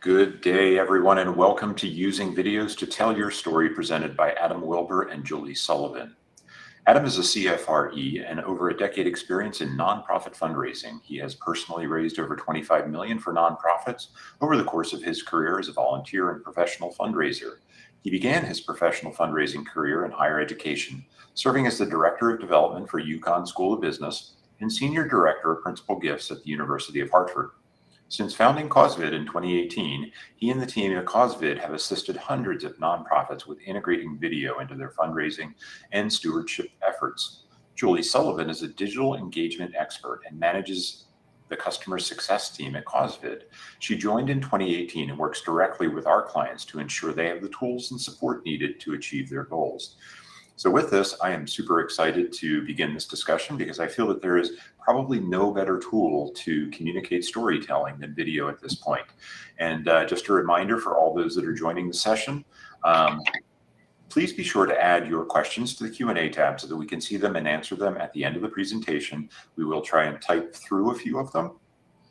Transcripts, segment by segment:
Good day, everyone, and welcome to Using Videos to Tell Your Story, presented by Adam Wilbur and Julie Sullivan. Adam is a CFRE and over a decade experience in nonprofit fundraising. He has personally raised over $25 million for nonprofits over the course of his career as a volunteer and professional fundraiser. He began his professional fundraising career in higher education, serving as the Director of Development for UConn School of Business and Senior Director of Principal Gifts at the University of Hartford. Since founding CauseVid in 2018, he and the team at CauseVid have assisted hundreds of nonprofits with integrating video into their fundraising and stewardship efforts. Julie Sullivan is a digital engagement expert and manages the customer success team at CauseVid. She joined in 2018 and works directly with our clients to ensure they have the tools and support needed to achieve their goals. So with this, I am super excited to begin this discussion because I feel that there is probably no better tool to communicate storytelling than video at this point. And just a reminder for all those that are joining the session, please be sure to add your questions to the Q&A tab so that we can see them and answer them at the end of the presentation. We will try and type through a few of them.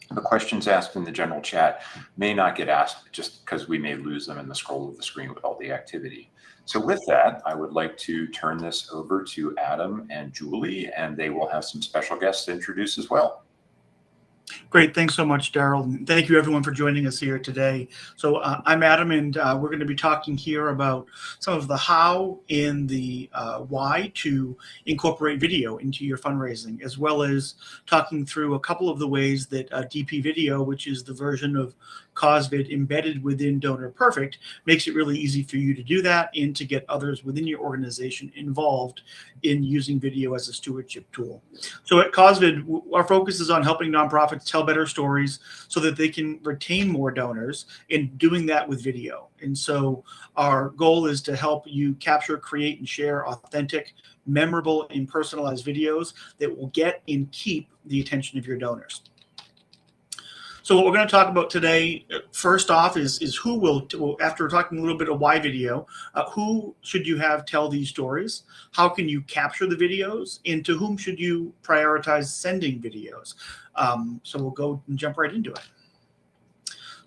The questions asked in the general chat may not get asked just because we may lose them in the scroll of the screen with all the activity. So with that, I would like to turn this over to Adam and Julie, and they will have some special guests to introduce as well. Great. Thanks so much, Daryl. And thank you, everyone, for joining us here today. So I'm Adam, and we're going to be talking here about some of the how and the why to incorporate video into your fundraising, as well as talking through a couple of the ways that DP Video, which is the version of CauseVid embedded within Donor Perfect, makes it really easy for you to do that and to get others within your organization involved in using video as a stewardship tool. So at CauseVid, our focus is on helping nonprofits tell better stories so that they can retain more donors, and doing that with video. And so our goal is to help you capture, create, and share authentic, memorable, and personalized videos that will get and keep the attention of your donors. So what we're going to talk about today, first off, is who will, after talking a little bit of why video, who should you have tell these stories? How can you capture the videos? And to whom should you prioritize sending videos? So we'll go and jump right into it.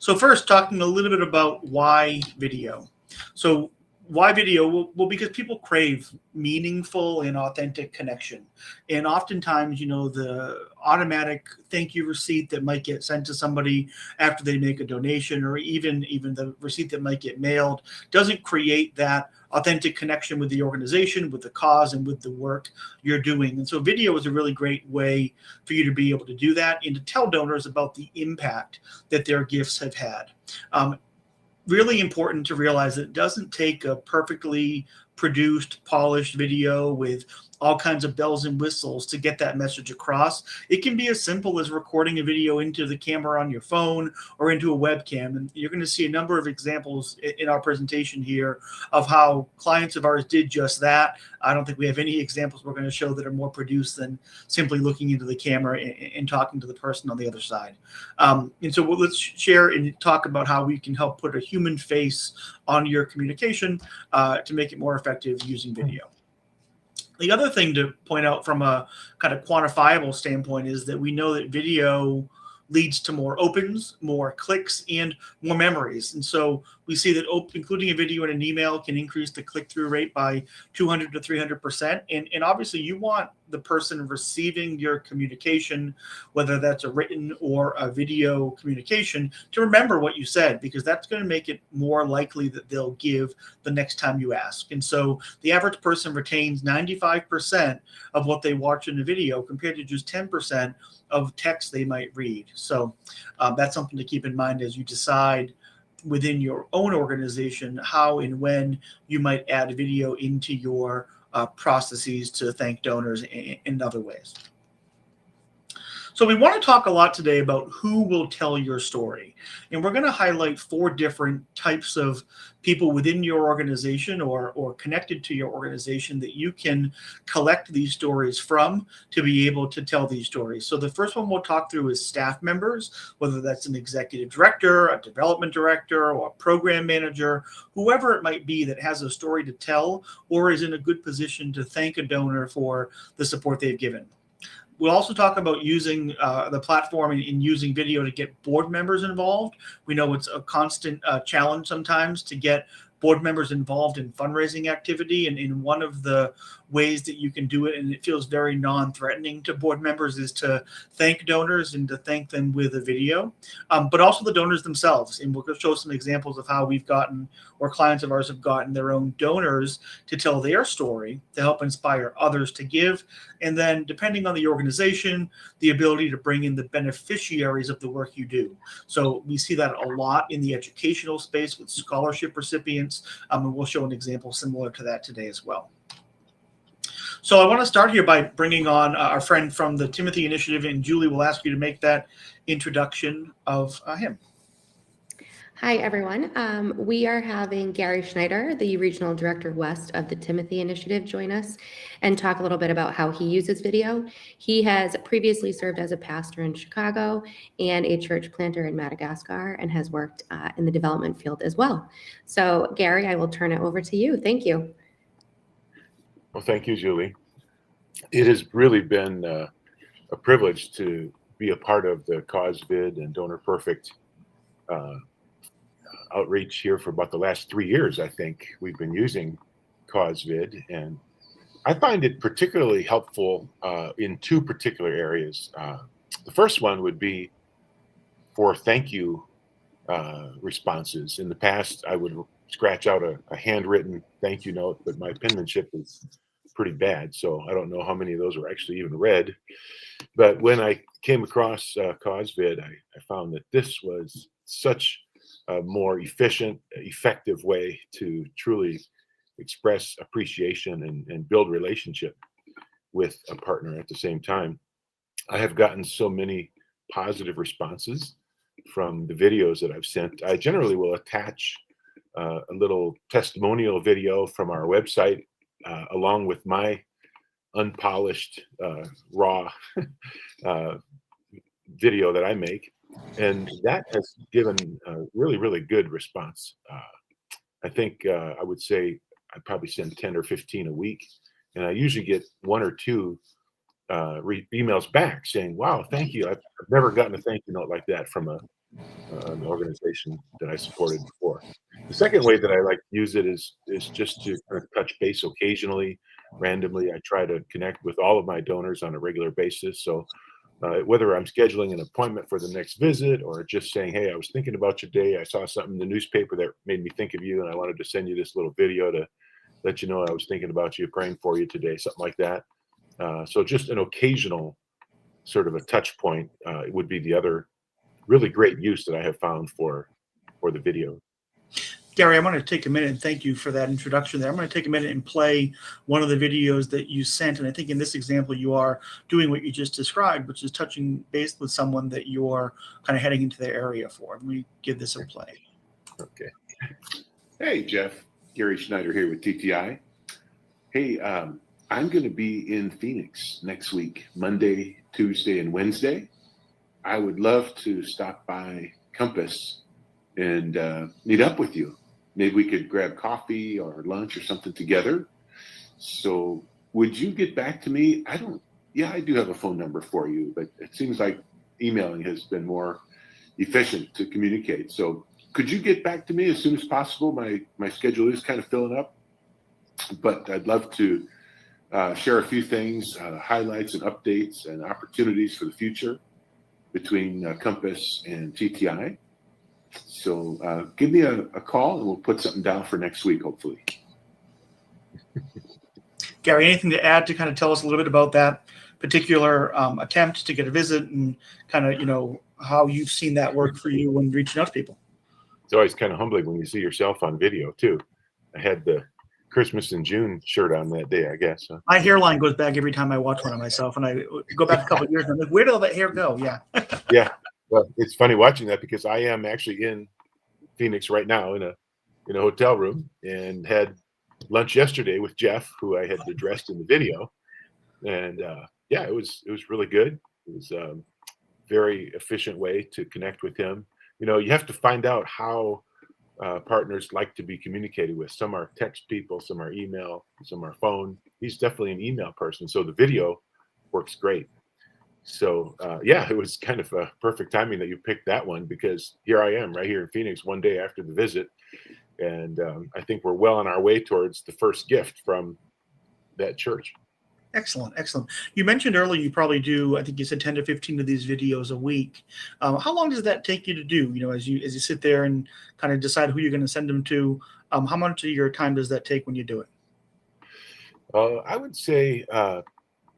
So first, talking a little bit about why video. So why video? Well, because people crave meaningful and authentic connection. And oftentimes, you know, the automatic thank you receipt that might get sent to somebody after they make a donation, or even the receipt that might get mailed, doesn't create that authentic connection with the organization, with the cause, and with the work you're doing. And so video is a really great way for you to be able to do that and to tell donors about the impact that their gifts have had. Really important to realize that it doesn't take a perfectly produced, polished video with all kinds of bells and whistles to get that message across. It can be as simple as recording a video into the camera on your phone or into a webcam. And you're going to see a number of examples in our presentation here of how clients of ours did just that. I don't think we have any examples we're going to show that are more produced than simply looking into the camera and talking to the person on the other side. And so let's share and talk about how we can help put a human face on your communication to make it more effective using video. The other thing to point out from a kind of quantifiable standpoint is that we know that video leads to more opens, more clicks, and more memories. And so we see that including a video and an email can increase the click-through rate by 200 to 300%. And obviously you want the person receiving your communication, whether that's a written or a video communication, to remember what you said, because that's going to make it more likely that they'll give the next time you ask. And so the average person retains 95% of what they watch in the video compared to just 10% of text they might read. So that's something to keep in mind as you decide within your own organization how and when you might add video into your processes to thank donors in other ways. So we want to talk a lot today about who will tell your story. And we're going to highlight 4 different types of people within your organization or connected to your organization that you can collect these stories from to be able to tell these stories. So the first one we'll talk through is staff members, whether that's an executive director, a development director, or a program manager, whoever it might be that has a story to tell or is in a good position to thank a donor for the support they've given. We'll also talk about using the platform and using video to get board members involved. We know it's a constant challenge sometimes to get board members involved in fundraising activity. And in one of the ways that you can do it, and it feels very non-threatening to board members, is to thank donors and to thank them with a video, but also the donors themselves. And we'll show some examples of how we've gotten, or clients of ours have gotten, their own donors to tell their story to help inspire others to give. And then, depending on the organization, the ability to bring in the beneficiaries of the work you do. So we see that a lot in the educational space with scholarship recipients, and we'll show an example similar to that today as well. So I want to start here by bringing on our friend from the Timothy Initiative, and Julie will ask you to make that introduction of him. Hi, everyone. We are having Gary Schneider, the Regional Director West of the Timothy Initiative, join us and talk a little bit about how he uses video. He has previously served as a pastor in Chicago and a church planter in Madagascar, and has worked in the development field as well. So, Gary, I will turn it over to you. Thank you. Well, thank you, Julie. It has really been a privilege to be a part of the CauseVid and Donor Perfect outreach here for about the last 3 years. I think we've been using CauseVid, and I find it particularly helpful in two particular areas. The first one would be for thank you responses. In the past, I would scratch out a handwritten thank you note, but my penmanship is pretty bad, so I don't know how many of those were actually even read. But when I came across CauseVid, I found that this was such a more efficient, effective way to truly express appreciation and build relationship with a partner at the same time. I have gotten so many positive responses from the videos that I've sent. I generally will attach a little testimonial video from our website along with my unpolished, raw video that I make. And that has given a really, really good response. I think I would say I probably send 10 or 15 a week. And I usually get 1 or 2 emails back saying, wow, thank you. I've never gotten a thank you note like that from an organization that I supported before. The second way that I like to use it is just to kind of touch base occasionally, randomly. I try to connect with all of my donors on a regular basis. So whether I'm scheduling an appointment for the next visit or just saying, hey, I was thinking about you today. I saw something in the newspaper that made me think of you, and I wanted to send you this little video to let you know I was thinking about you, praying for you today, something like that. So just an occasional sort of a touch point would be the other really great use that I have found for the video. Gary, I want to take a minute and thank you for that introduction there. I'm going to take a minute and play one of the videos that you sent. And I think in this example, you are doing what you just described, which is touching base with someone that you're kind of heading into their area for. Let me give this a play. Okay. Hey, Jeff. Gary Schneider here with TTI. Hey, I'm going to be in Phoenix next week, Monday, Tuesday, and Wednesday. I would love to stop by Compass and meet up with you. Maybe we could grab coffee or lunch or something together. So would you get back to me? I do have a phone number for you, but it seems like emailing has been more efficient to communicate. So could you get back to me as soon as possible? My schedule is kind of filling up, but I'd love to share a few things, highlights and updates and opportunities for the future between Compass and TTI. So give me a call and we'll put something down for next week, hopefully. Gary, anything to add to kind of tell us a little bit about that particular attempt to get a visit and kind of, how you've seen that work for you when reaching out to people? It's always kind of humbling when you see yourself on video too. I had the Christmas in June shirt on that day, I guess. Huh? My hairline goes back every time I watch one of myself, and I go back a couple of years and I'm like, where did all that hair go? Yeah. Yeah. Well, it's funny watching that because I am actually in Phoenix right now in a hotel room and had lunch yesterday with Jeff, who I had addressed in the video. And it was really good. It was a very efficient way to connect with him. You have to find out how partners like to be communicated with. Some are text people, some are email, some are phone. He's definitely an email person. So the video works great. So yeah, it was kind of a perfect timing that you picked that one, because here I am right here in Phoenix one day after the visit. And I think we're well on our way towards the first gift from that church. Excellent, excellent. You mentioned earlier you probably do, I think you said 10 to 15 of these videos a week. How long does that take you to do? As you sit there and kind of decide who you're going to send them to, how much of your time does that take when you do it? I would say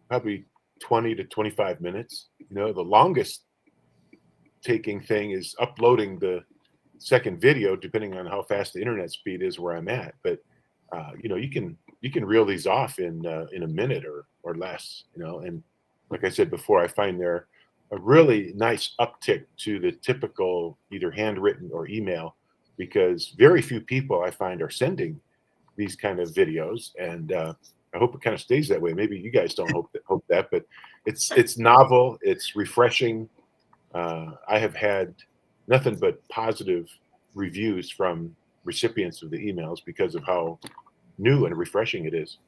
probably 20 to 25 minutes. The longest taking thing is uploading the second video, depending on how fast the internet speed is where I'm at. But you can reel these off in a minute or less. And like I said before, I find they're a really nice uptick to the typical either handwritten or email, because very few people I find are sending these kind of videos, and I hope it kind of stays that way. Maybe you guys don't hope that, but it's novel, it's refreshing. I have had nothing but positive reviews from recipients of the emails because of how new and refreshing it is.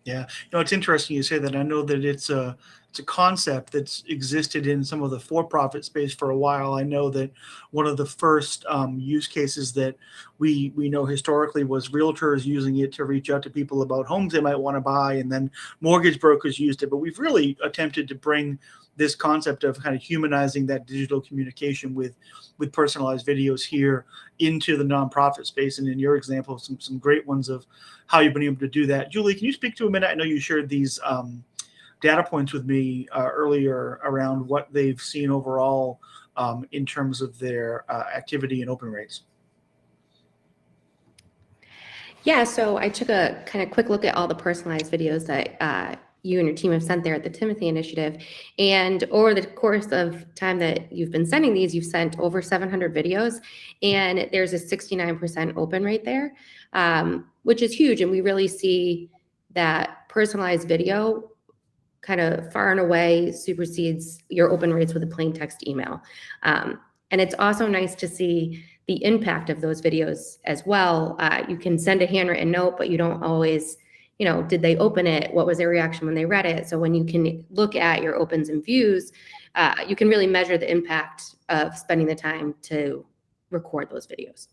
Yeah, it's interesting you say that. I know that it's a concept that's existed in some of the for-profit space for a while. I know that one of the first use cases that we know historically was realtors using it to reach out to people about homes they might want to buy, and then mortgage brokers used it. But we've really attempted to bring this concept of kind of humanizing that digital communication with personalized videos here into the nonprofit space. And in your example, some great ones of how you've been able to do that. Julie, can you speak to a minute? I know you shared these data points with me earlier around what they've seen overall in terms of their activity and open rates. Yeah, so I took a kind of quick look at all the personalized videos that you and your team have sent there at the Timothy Initiative. And over the course of time that you've been sending these, you've sent over 700 videos, and there's a 69% open rate there, which is huge. And we really see that personalized video kind of far and away supersedes your open rates with a plain text email. And it's also nice to see the impact of those videos as well. You can send a handwritten note, but you don't always, did they open it? What was their reaction when they read it? So when you can look at your opens and views, you can really measure the impact of spending the time to record those videos.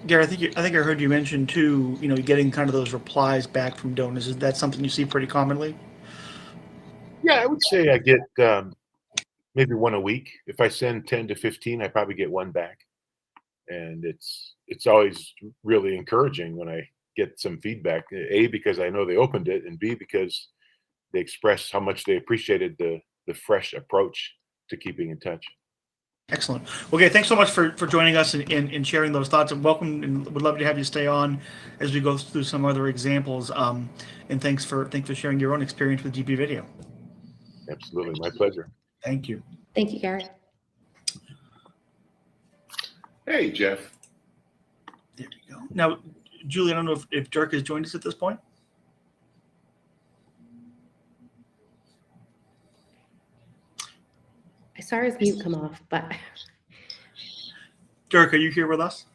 Gary, I think I heard you mention too, getting kind of those replies back from donors. Is that something you see pretty commonly? Yeah, I would say I get maybe one a week. If I send 10 to 15, I probably get one back. And it's always really encouraging when I get some feedback, A, because I know they opened it, and B, because they express how much they appreciated the fresh approach to keeping in touch. Excellent. Okay, thanks so much for joining us and sharing those thoughts, and welcome, and would love to have you stay on as we go through some other examples. And thanks for sharing your own experience with GP Video. Absolutely, my pleasure. Thank you. Thank you, Gary. Hey, Jeff. There we go. Now, Julie, I don't know if Dirk has joined us at this point. I saw his mute come off, but. Dirk, are you here with us?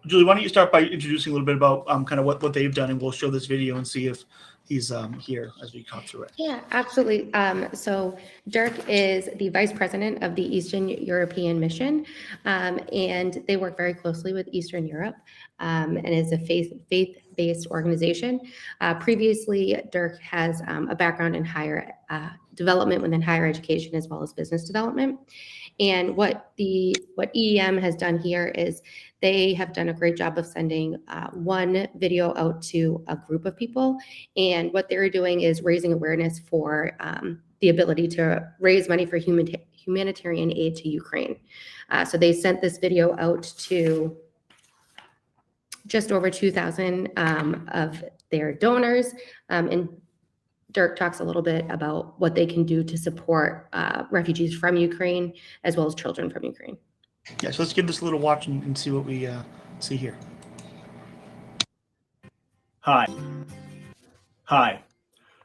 Julie, why don't you start by introducing a little bit about kind of what they've done, and we'll show this video and see if he's here as we talk through it. Yeah, absolutely. So Dirk is the vice president of the Eastern European Mission, and they work very closely with Eastern Europe, and is a faith-based organization. Previously, Dirk has a background in higher development within higher education as well as business development. And what EEM has done here is they have done a great job of sending one video out to a group of people. And what they're doing is raising awareness for the ability to raise money for humanitarian aid to Ukraine. So they sent this video out to just over 2,000 of their donors. And Dirk talks a little bit about what they can do to support refugees from Ukraine, as well as children from Ukraine. Yeah, so let's give this a little watch and see what we see here. Hi.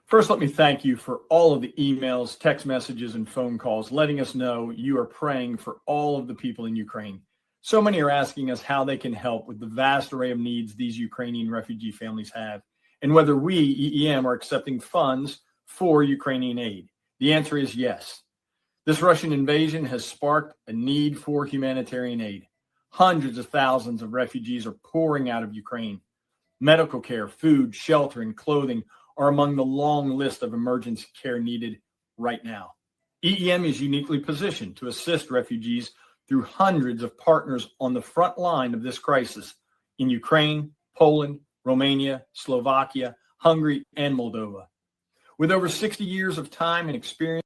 First, let me thank you for all of the emails, text messages, and phone calls letting us know you are praying for all of the people in Ukraine. So many are asking us how they can help with the vast array of needs these Ukrainian refugee families have, and whether we, EEM, are accepting funds for Ukrainian aid. The answer is yes. This Russian invasion has sparked a need for humanitarian aid. Hundreds of thousands of refugees are pouring out of Ukraine. Medical care, food, shelter, and clothing are among the long list of emergency care needed right now. EEM is uniquely positioned to assist refugees through hundreds of partners on the front line of this crisis in Ukraine, Poland, Romania, Slovakia, Hungary, and Moldova. With over 60 years of time and experience.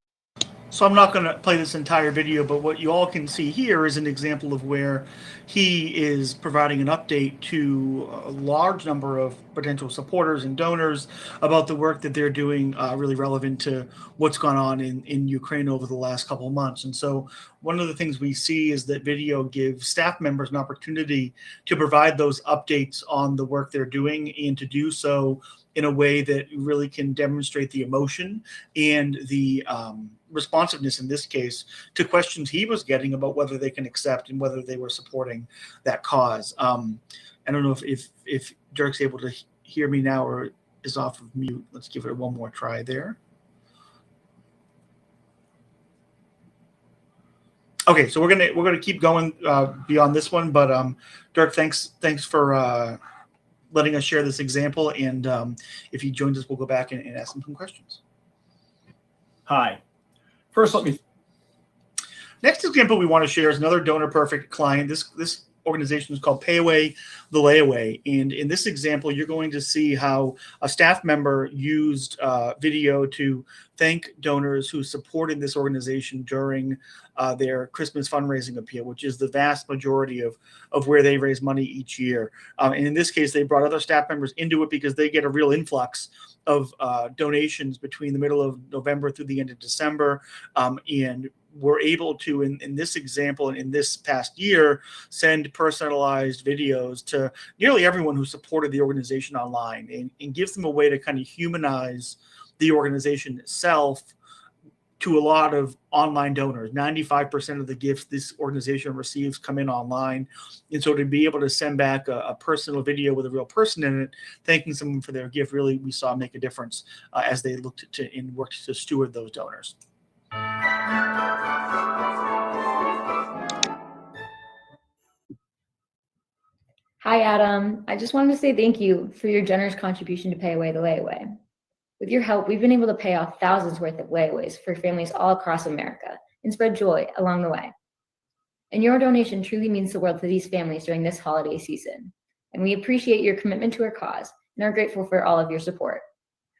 So I'm not going to play this entire video, but what you all can see here is an example of where he is providing an update to a large number of potential supporters and donors about the work that they're doing, really relevant to what's gone on in Ukraine over the last couple of months. And so one of the things we see is that video gives staff members an opportunity to provide those updates on the work they're doing, and to do so in a way that really can demonstrate the emotion and the responsiveness, in this case, to questions he was getting about whether they can accept and whether they were supporting that cause. I don't know if Dirk's able to hear me now or is off of mute. Let's give it one more try there. Okay, so we're gonna keep going beyond this one, but Dirk, thanks for letting us share this example, and if he joins us, we'll go back and ask him some questions. Hi. First, Next example we want to share is another donor perfect client. This organization is called Pay Away the Layaway, and in this example, you're going to see how a staff member used video to thank donors who supported this organization during their Christmas fundraising appeal, which is the vast majority of where they raise money each year. And in this case, they brought other staff members into it because they get a real influx of donations between the middle of November through the end of December, and we're able to, in this example and in this past year, send personalized videos to nearly everyone who supported the organization online, and give them a way to kind of humanize the organization itself to a lot of online donors. 95% of the gifts this organization receives come in online. And so to be able to send back a personal video with a real person in it, thanking someone for their gift, really we saw make a difference as they looked to and worked to steward those donors. Hi, Adam. I just wanted to say thank you for your generous contribution to Pay Away the Layaway. With your help, we've been able to pay off thousands worth of layaways for families all across America and spread joy along the way. And your donation truly means the world to these families during this holiday season. And we appreciate your commitment to our cause and are grateful for all of your support.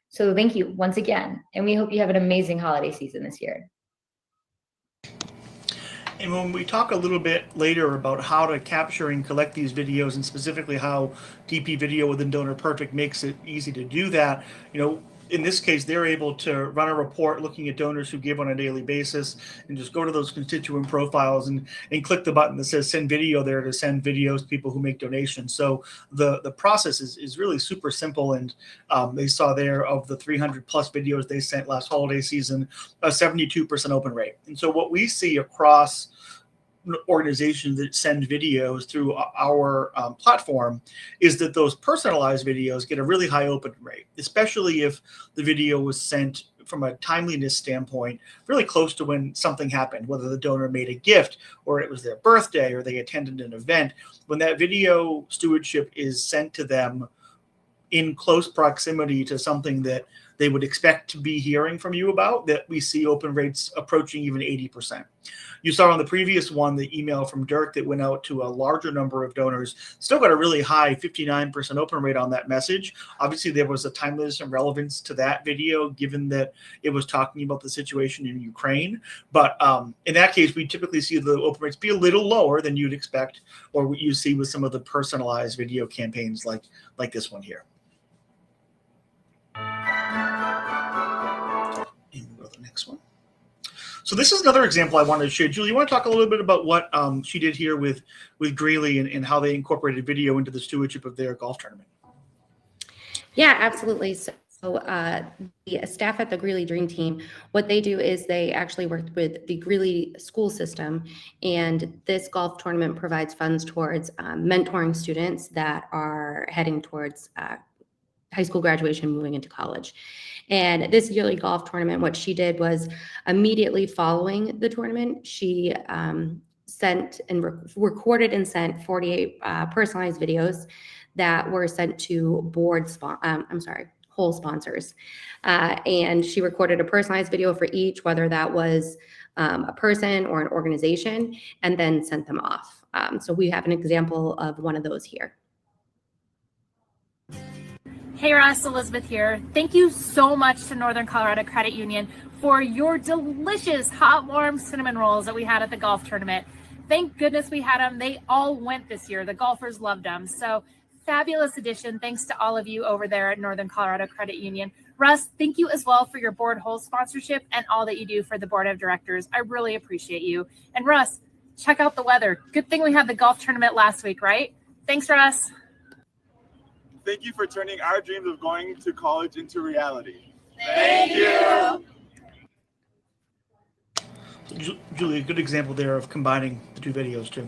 So thank you once again, and we hope you have an amazing holiday season this year. And when we talk a little bit later about how to capture and collect these videos, and specifically how DP Video within Donor Perfect makes it easy to do that, in this case, they're able to run a report looking at donors who give on a daily basis, and just go to those constituent profiles and click the button that says send video there to send videos to people who make donations. So the process is really super simple, and they saw there of the 300 plus videos they sent last holiday season, a 72% open rate. And so what we see across organizations that send videos through our platform is that those personalized videos get a really high open rate, especially if the video was sent from a timeliness standpoint really close to when something happened, whether the donor made a gift or it was their birthday or they attended an event. When that video stewardship is sent to them in close proximity to something that they would expect to be hearing from you about, that we see open rates approaching even 80%. You saw on the previous one, the email from Dirk that went out to a larger number of donors, still got a really high 59% open rate on that message. Obviously, there was a timeliness and relevance to that video, given that it was talking about the situation in Ukraine. But in that case, we typically see the open rates be a little lower than you'd expect, or what you see with some of the personalized video campaigns like this one here. And we'll go to the next one. So this is another example I wanted to share. Julie, you want to talk a little bit about what she did here with Greeley and how they incorporated video into the stewardship of their golf tournament? Yeah, absolutely. So the staff at the Greeley Dream Team, what they do is they actually worked with the Greeley school system, and this golf tournament provides funds towards mentoring students that are heading towards high school graduation, moving into college. And this yearly golf tournament, what she did was immediately following the tournament, she sent and recorded and sent 48 personalized videos that were sent to whole sponsors. And she recorded a personalized video for each, whether that was a person or an organization, and then sent them off. So we have an example of one of those here. Hey Ross, Elizabeth here. Thank you so much to Northern Colorado Credit Union for your delicious hot, warm cinnamon rolls that we had at the golf tournament. Thank goodness we had them. They all went this year. The golfers loved them. So fabulous addition. Thanks to all of you over there at Northern Colorado Credit Union. Russ, thank you as well for your board hole sponsorship and all that you do for the board of directors. I really appreciate you. And Russ, check out the weather. Good thing we had the golf tournament last week, right? Thanks, Russ. Thank you for turning our dreams of going to college into reality. Thank you. Julie, a good example there of combining the two videos too.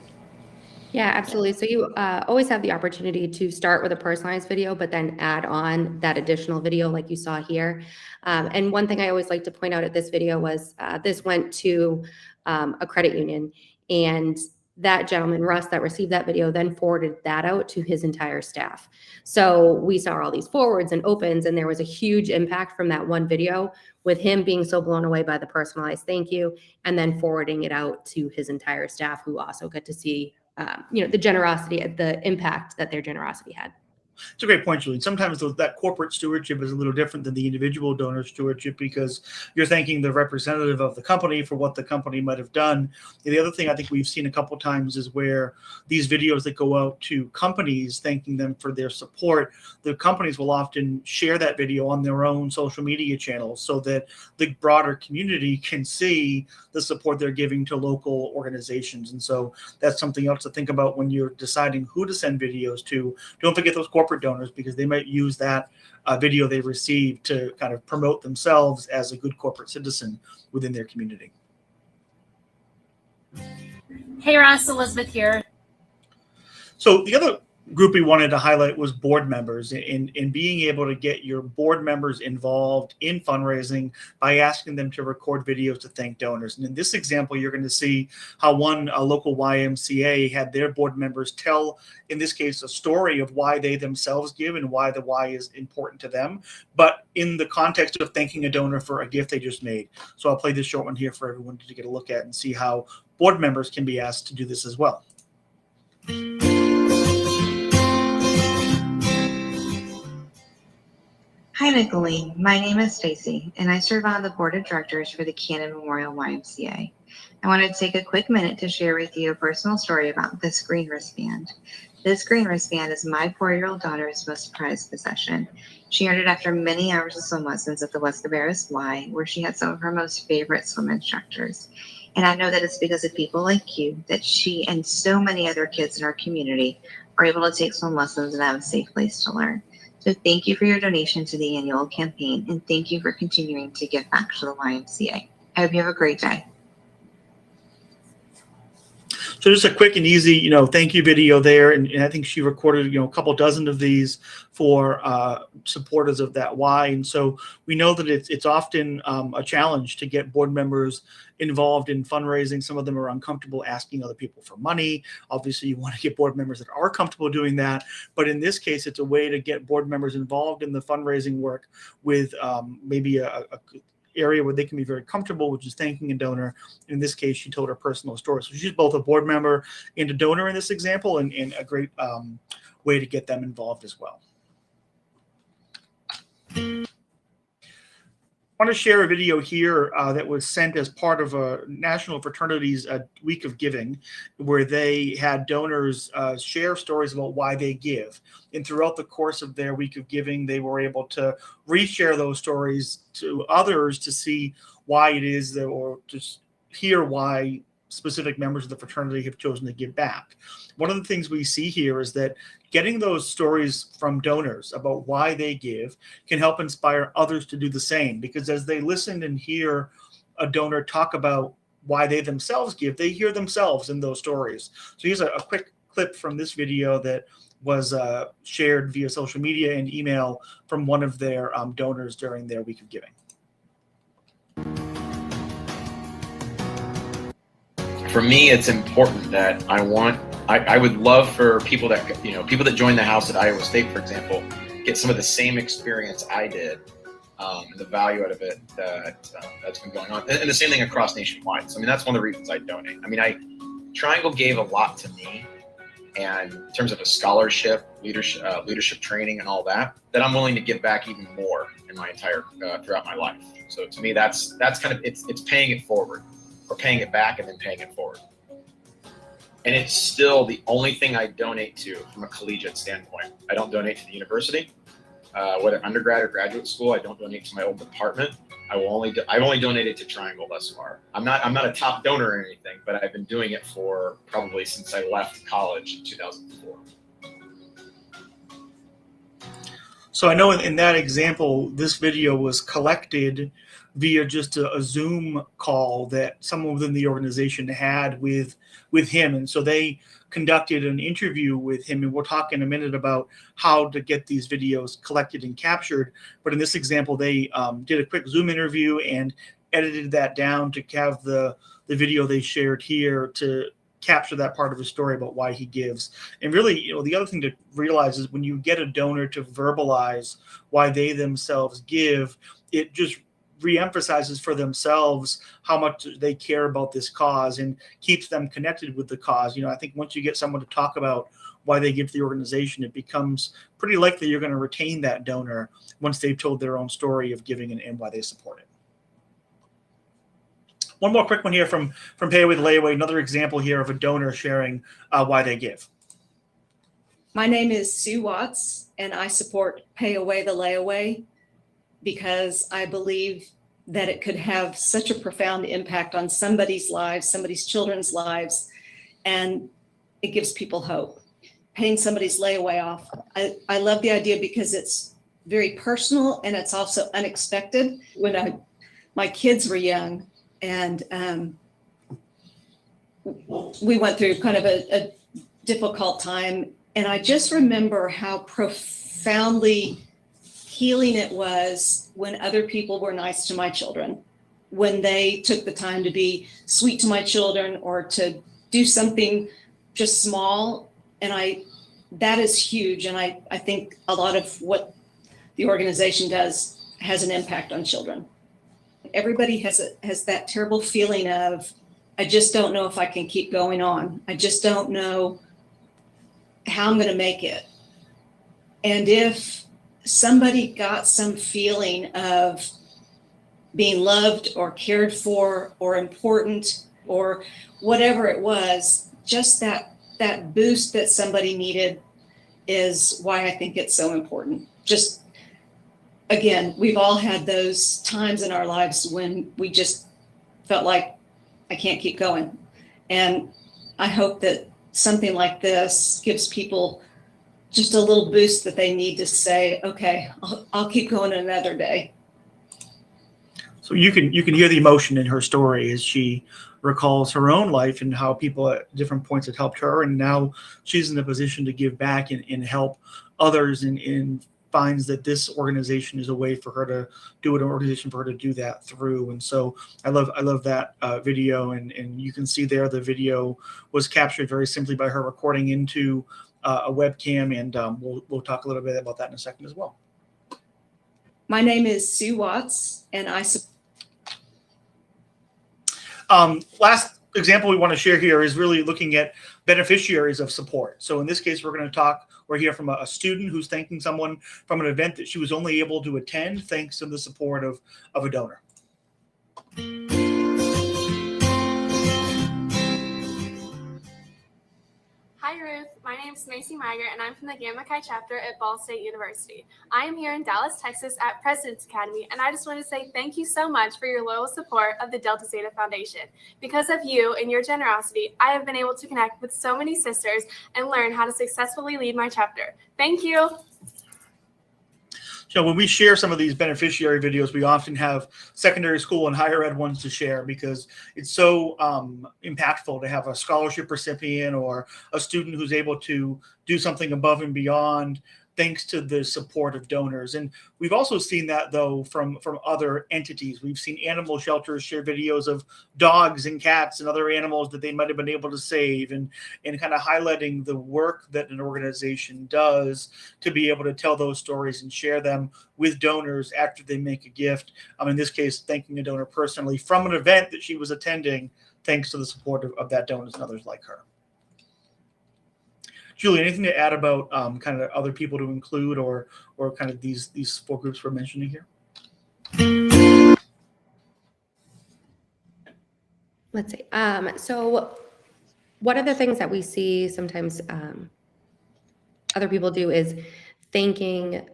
Yeah, absolutely. So you always have the opportunity to start with a personalized video, but then add on that additional video like you saw here. And one thing I always like to point out at this video was this went to a credit union, and that gentleman, Russ, that received that video then forwarded that out to his entire staff. So we saw all these forwards and opens, and there was a huge impact from that one video with him being so blown away by the personalized thank you, and then forwarding it out to his entire staff, who also got to see the generosity, the impact that their generosity had. It's a great point, Julie. Sometimes that corporate stewardship is a little different than the individual donor stewardship, because you're thanking the representative of the company for what the company might have done. And the other thing I think we've seen a couple of times is where these videos that go out to companies thanking them for their support, the companies will often share that video on their own social media channels so that the broader community can see the support they're giving to local organizations. And so that's something else to think about when you're deciding who to send videos to. Don't forget those corporate donors, because they might use that video they received to kind of promote themselves as a good corporate citizen within their community. Hey Ross, Elizabeth here. So the other group we wanted to highlight was board members, in being able to get your board members involved in fundraising by asking them to record videos to thank donors. And in this example, you're going to see how a local YMCA had their board members tell, in this case, a story of why they themselves give and why the why is important to them, but in the context of thanking a donor for a gift they just made. So I'll play this short one here for everyone to get a look at and see how board members can be asked to do this as well. Hi, Nicolene. My name is Stacy, and I serve on the board of directors for the Cannon Memorial YMCA. I wanted to take a quick minute to share with you a personal story about this green wristband. This green wristband is my 4-year-old daughter's most prized possession. She earned it after many hours of swim lessons at the West Cabarrus Y, where she had some of her most favorite swim instructors. And I know that it's because of people like you that she and so many other kids in our community are able to take swim lessons and have a safe place to learn. So thank you for your donation to the annual campaign, and thank you for continuing to give back to the YMCA. I hope you have a great day. So just a quick and easy, thank you video there. And I think she recorded, a couple dozen of these for supporters of that Y. And so we know that it's often a challenge to get board members involved in fundraising. Some of them are uncomfortable asking other people for money. Obviously, you want to get board members that are comfortable doing that. But in this case, it's a way to get board members involved in the fundraising work with maybe a area where they can be very comfortable, which is thanking a donor. In this case, she told her personal story. So she's both a board member and a donor in this example, and a great way to get them involved as well. I want to share a video here that was sent as part of a National Fraternities Week of Giving, where they had donors share stories about why they give. And throughout the course of their Week of Giving, they were able to reshare those stories to others to see why it is that, or just hear why specific members of the fraternity have chosen to give back. One of the things we see here is that getting those stories from donors about why they give can help inspire others to do the same, because as they listen and hear a donor talk about why they themselves give, they hear themselves in those stories. So here's a quick clip from this video that was shared via social media and email from one of their donors during their week of giving. For me, it's important that I would love for people that, people that join the house at Iowa State, for example, get some of the same experience I did, and the value out of it that's been going on. And the same thing across nationwide. So, I mean, that's one of the reasons I donate. I mean, Triangle gave a lot to me, and in terms of a scholarship, leadership training and all that I'm willing to give back even more in my entire, throughout my life. So to me, that's kind of, it's paying it forward, or paying it back and then paying it forward. And it's still the only thing I donate to from a collegiate standpoint. I don't donate to the university, whether undergrad or graduate school. I don't donate to my old department. I've only donated to Triangle thus far. I'm not a top donor or anything, but I've been doing it for probably since I left college in 2004. So I know in that example, this video was collected via just a Zoom call that someone within the organization had with him. And so they conducted an interview with him, and we'll talk in a minute about how to get these videos collected and captured. But in this example, they did a quick Zoom interview and edited that down to have the video they shared here to capture that part of the story about why he gives. And really, the other thing to realize is when you get a donor to verbalize why they themselves give, it just reemphasizes for themselves how much they care about this cause and keeps them connected with the cause. I think once you get someone to talk about why they give to the organization, it becomes pretty likely you're going to retain that donor once they've told their own story of giving and why they support it. One more quick one here from Pay Away the Layaway, another example here of a donor sharing why they give. My name is Sue Watts, and I support Pay Away the Layaway because I believe that it could have such a profound impact on somebody's lives, somebody's children's lives, and it gives people hope. Paying somebody's layaway off. I love the idea because it's very personal and it's also unexpected. When my kids were young, and we went through kind of a difficult time, and I just remember how profoundly healing it was when other people were nice to my children, when they took the time to be sweet to my children or to do something just small. And that is huge. And I think a lot of what the organization does has an impact on children. Everybody has that terrible feeling of, I just don't know if I can keep going on. I just don't know how I'm going to make it. And if somebody got some feeling of being loved or cared for or important or whatever it was, just that boost that somebody needed is why I think it's so important. Just, again, we've all had those times in our lives when we just felt like I can't keep going. And I hope that something like this gives people just a little boost that they need to say, okay, I'll keep going another day. So you can hear the emotion in her story as she recalls her own life and how people at different points had helped her. And now she's in a position to give back and help others, and finds that this organization is a way for her to do it, an organization for her to do that through. And so I love that video. And you can see there the video was captured very simply by her recording into a webcam, and we'll talk a little bit about that in a second as well. My name is Sue Watts, and I last example we want to share here is really looking at beneficiaries of support. So in this case, we're going to hear from a student who's thanking someone from an event that she was only able to attend thanks to the support of a donor. Hi Hi Ruth, my name is Macy Maggart and I'm from the Gamma Chi chapter at Ball State University. I am here in Dallas, Texas at President's Academy, and I just want to say thank you so much for your loyal support of the Delta Zeta Foundation. Because of you and your generosity, I have been able to connect with so many sisters and learn how to successfully lead my chapter. Thank you. So when we share some of these beneficiary videos, we often have secondary school and higher ed ones to share because it's so impactful to have a scholarship recipient or a student who's able to do something above and beyond thanks to the support of donors. And we've also seen that, though, from other entities. We've seen animal shelters share videos of dogs and cats and other animals that they might have been able to save, and kind of highlighting the work that an organization does to be able to tell those stories and share them with donors after they make a gift. In this case, thanking a donor personally from an event that she was attending, thanks to the support of that donors and others like her. Julie, anything to add about kind of other people to include or kind of these four groups we're mentioning here? Let's see. So one of the things that we see sometimes other people do is thanking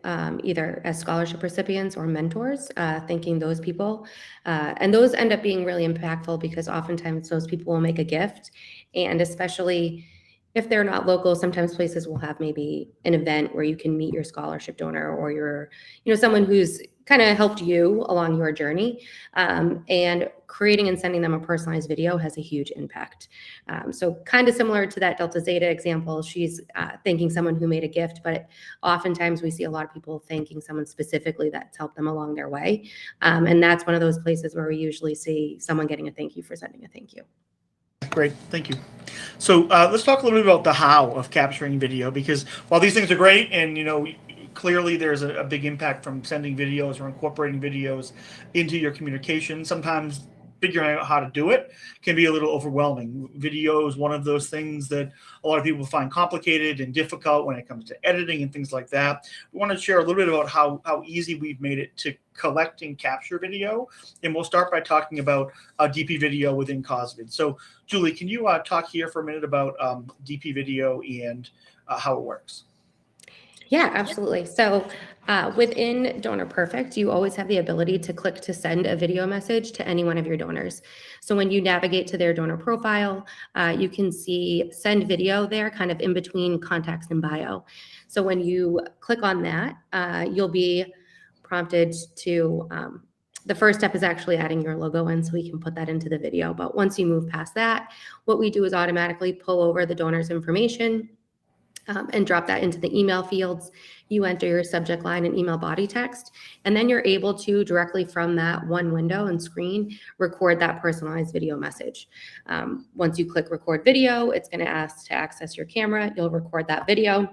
either as scholarship recipients or mentors, thanking those people. And those end up being really impactful because oftentimes those people will make a gift, and especially if they're not local, sometimes places will have maybe an event where you can meet your scholarship donor or your, someone who's kind of helped you along your journey. And creating and sending them a personalized video has a huge impact. So kind of similar to that Delta Zeta example, she's thanking someone who made a gift, but oftentimes we see a lot of people thanking someone specifically that's helped them along their way. And that's one of those places where we usually see someone getting a thank you for sending a thank you. Great, thank you. So let's talk a little bit about the how of capturing video, because while these things are great and, clearly there's a big impact from sending videos or incorporating videos into your communication, sometimes figuring out how to do it can be a little overwhelming. Video is one of those things that a lot of people find complicated and difficult when it comes to editing and things like that. We want to share a little bit about how easy we've made it to collect and capture video. And we'll start by talking about DP video within CauseVid. So Julie, can you talk here for a minute about DP video and how it works? Yeah, absolutely. So within Donor Perfect, you always have the ability to click to send a video message to any one of your donors. So when you navigate to their donor profile, you can see send video there kind of in between contacts and bio. So when you click on that, you'll be prompted to, the first step is actually adding your logo in so we can put that into the video. But once you move past that, what we do is automatically pull over the donor's information and drop that into the email fields. You enter your subject line and email body text, and then you're able to directly from that one window and screen record that personalized video message. Once you click record video, it's going to ask to access your camera. You'll record that video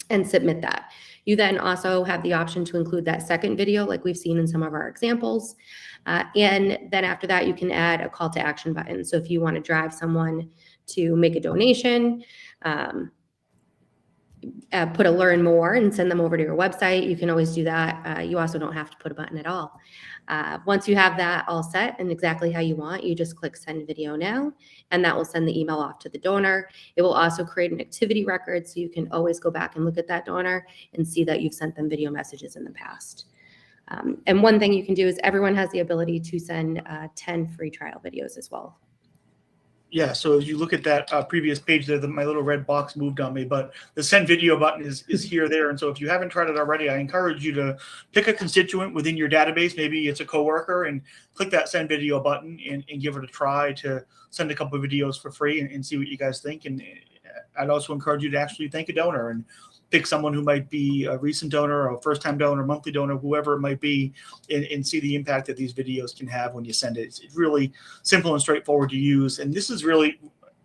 and submit that. You then also have the option to include that second video like we've seen in some of our examples. And then after that, you can add a call to action button. So if you want to drive someone to make a donation, put a learn more and send them over to your website, you can always do that. You also don't have to put a button at all. Once you have that all set and exactly how you want, you just click send video now, and that will send the email off to the donor. It will also create an activity record, so you can always go back and look at that donor and see that you've sent them video messages in the past. And one thing you can do is everyone has the ability to send 10 free trial videos as well. Yeah, so as you look at that previous page there, my little red box moved on me, but the send video button is here, there. And so if you haven't tried it already, I encourage you to pick a constituent within your database. Maybe it's a coworker, and click that send video button and give it a try to send a couple of videos for free and see what you guys think. And I'd also encourage you to actually thank a donor and pick someone who might be a recent donor or a first-time donor, monthly donor, whoever it might be, and see the impact that these videos can have when you send it. It's really simple and straightforward to use. And this is really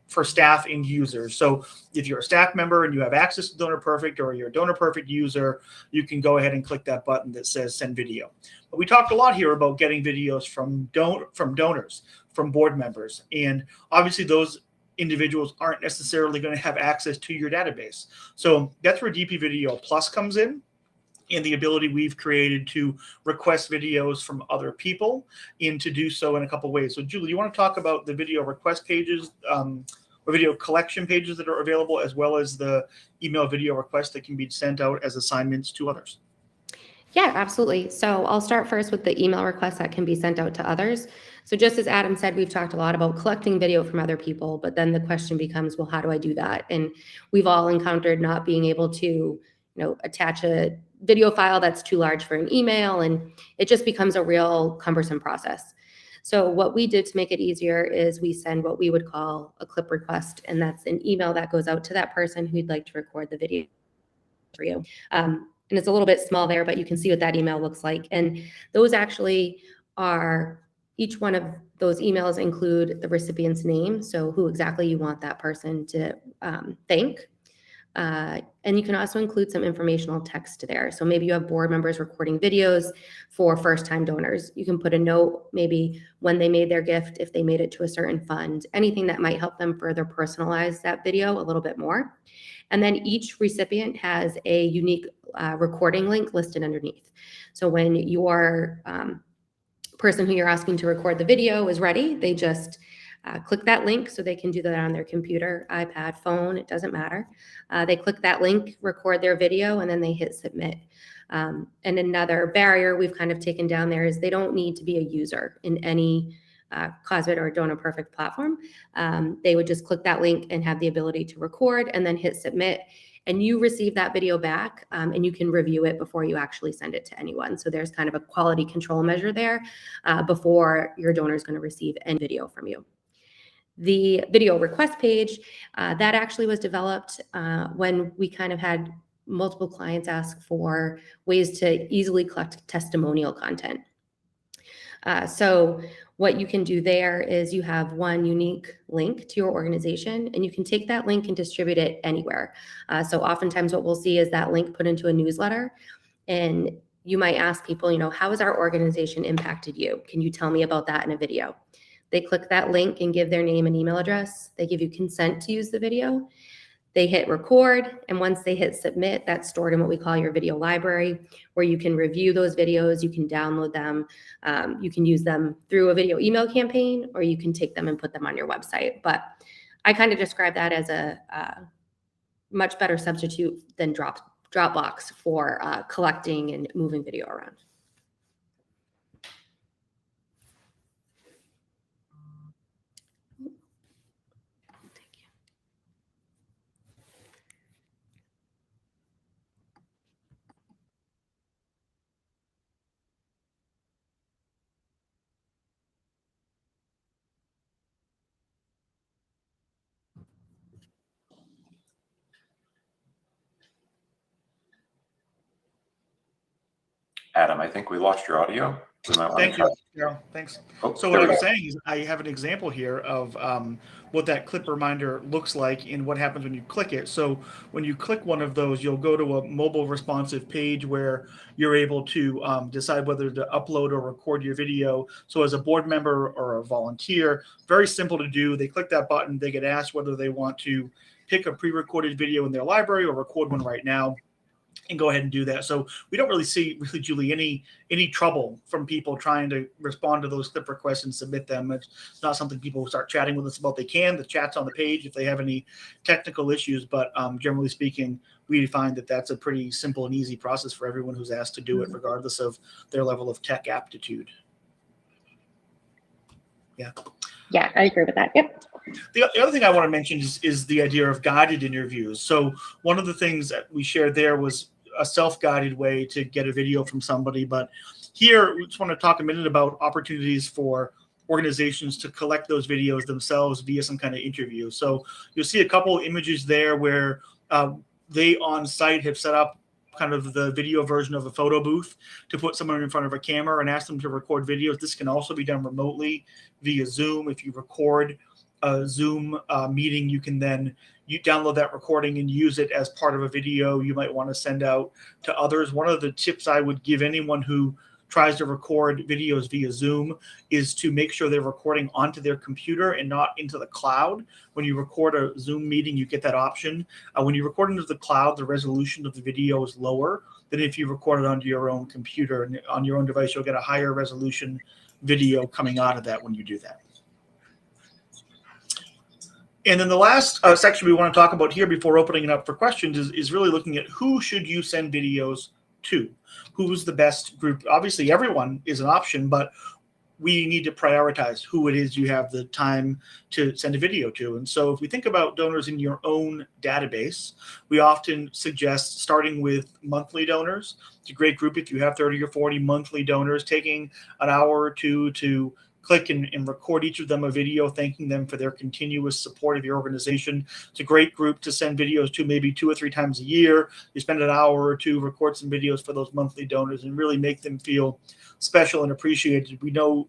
for staff and users. So if you're a staff member and you have access to Donor Perfect, or you're a Donor Perfect user, you can go ahead and click that button that says send video. But we talked a lot here about getting videos from donors, from board members. And obviously those individuals aren't necessarily going to have access to your database. So that's where DP Video Plus comes in, and the ability we've created to request videos from other people and to do so in a couple ways. So Julie, you want to talk about the video request pages, or video collection pages that are available, as well as the email video requests that can be sent out as assignments to others? Yeah, absolutely. So I'll start first with the email requests that can be sent out to others. So just as Adam said, we've talked a lot about collecting video from other people, but then the question becomes, well, how do I do that? And we've all encountered not being able to, attach a video file that's too large for an email, and it just becomes a real cumbersome process. So what we did to make it easier is we send what we would call a clip request, and that's an email that goes out to that person who'd like to record the video for you. And it's a little bit small there, but you can see what that email looks like. And those actually are, each one of those emails include the recipient's name, so who exactly you want that person to thank. And you can also include some informational text there. So maybe you have board members recording videos for first-time donors. You can put a note, maybe when they made their gift, if they made it to a certain fund, anything that might help them further personalize that video a little bit more. And then each recipient has a unique recording link listed underneath. So when your person who you're asking to record the video is ready, they just click that link, so they can do that on their computer, iPad, phone, it doesn't matter. They click that link, record their video, and then they hit submit. And another barrier we've kind of taken down there is they don't need to be a user in any CauseVid or Donor Perfect platform. They would just click that link and have the ability to record and then hit submit. And you receive that video back, and you can review it before you actually send it to anyone. So there's kind of a quality control measure there before your donor is going to receive any video from you. The video request page, that actually was developed when we kind of had multiple clients ask for ways to easily collect testimonial content. So what you can do there is you have one unique link to your organization, and you can take that link and distribute it anywhere. So oftentimes what we'll see is that link put into a newsletter, and you might ask people, how has our organization impacted you? Can you tell me about that in a video? They click that link and give their name and email address. They give you consent to use the video. They hit record, and once they hit submit, that's stored in what we call your video library, where you can review those videos, you can download them, you can use them through a video email campaign, or you can take them and put them on your website. But I kind of describe that as a much better substitute than Dropbox for collecting and moving video around. Adam, I think we lost your audio. Thank you, Daryl. Thanks. Oh, so what I was saying is I have an example here of what that clip reminder looks like and what happens when you click it. So when you click one of those, you'll go to a mobile responsive page where you're able to decide whether to upload or record your video. So as a board member or a volunteer, very simple to do. They click that button, they get asked whether they want to pick a pre-recorded video in their library or record one right now, and go ahead and do that. So we don't really see, Julie, any trouble from people trying to respond to those clip requests and submit them. It's not something people start chatting with us about. They can. The chat's on the page if they have any technical issues, but generally speaking, we find that that's a pretty simple and easy process for everyone who's asked to do it, regardless of their level of tech aptitude. Yeah, I agree with that. Yep. The other thing I want to mention is the idea of guided interviews. So one of the things that we shared there was a self-guided way to get a video from somebody. But here, we just want to talk a minute about opportunities for organizations to collect those videos themselves via some kind of interview. So you'll see a couple of images there where they on site have set up kind of the video version of a photo booth to put someone in front of a camera and ask them to record videos. This can also be done remotely via Zoom. If you record a Zoom meeting, you can then download that recording and use it as part of a video you might want to send out to others. One of the tips I would give anyone who tries to record videos via Zoom is to make sure they're recording onto their computer and not into the cloud. When you record a Zoom meeting, you get that option. When you record into the cloud, the resolution of the video is lower than if you record it onto your own computer. And on your own device, you'll get a higher resolution video coming out of that when you do that. And then the last section we want to talk about here before opening it up for questions is really looking at who should you send videos to? Who's the best group? Obviously, everyone is an option, but we need to prioritize who it is you have the time to send a video to. And so if we think about donors in your own database, we often suggest starting with monthly donors. It's a great group if you have 30 or 40 monthly donors, taking an hour or two to click and record each of them a video, thanking them for their continuous support of your organization. It's a great group to send videos to maybe 2 or 3 times a year. You spend an hour or two, record some videos for those monthly donors and really make them feel special and appreciated. We know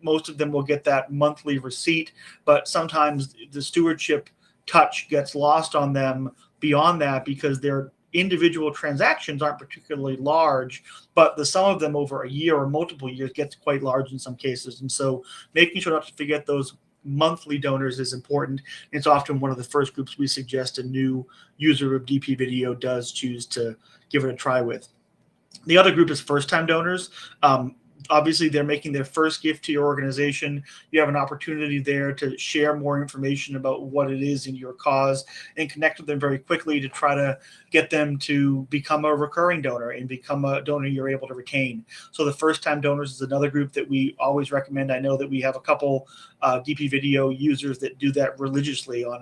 most of them will get that monthly receipt, but sometimes the stewardship touch gets lost on them beyond that because their individual transactions aren't particularly large, but the sum of them over a year or multiple years gets quite large in some cases. And so making sure not to forget those monthly donors is important. It's often one of the first groups we suggest a new user of DP Video does choose to give it a try with. The other group is first-time donors. Obviously, they're making their first gift to your organization. You have an opportunity there to share more information about what it is in your cause and connect with them very quickly to try to get them to become a recurring donor and become a donor you're able to retain. So the first-time donors is another group that we always recommend. I know that we have a couple DP Video users that do that religiously on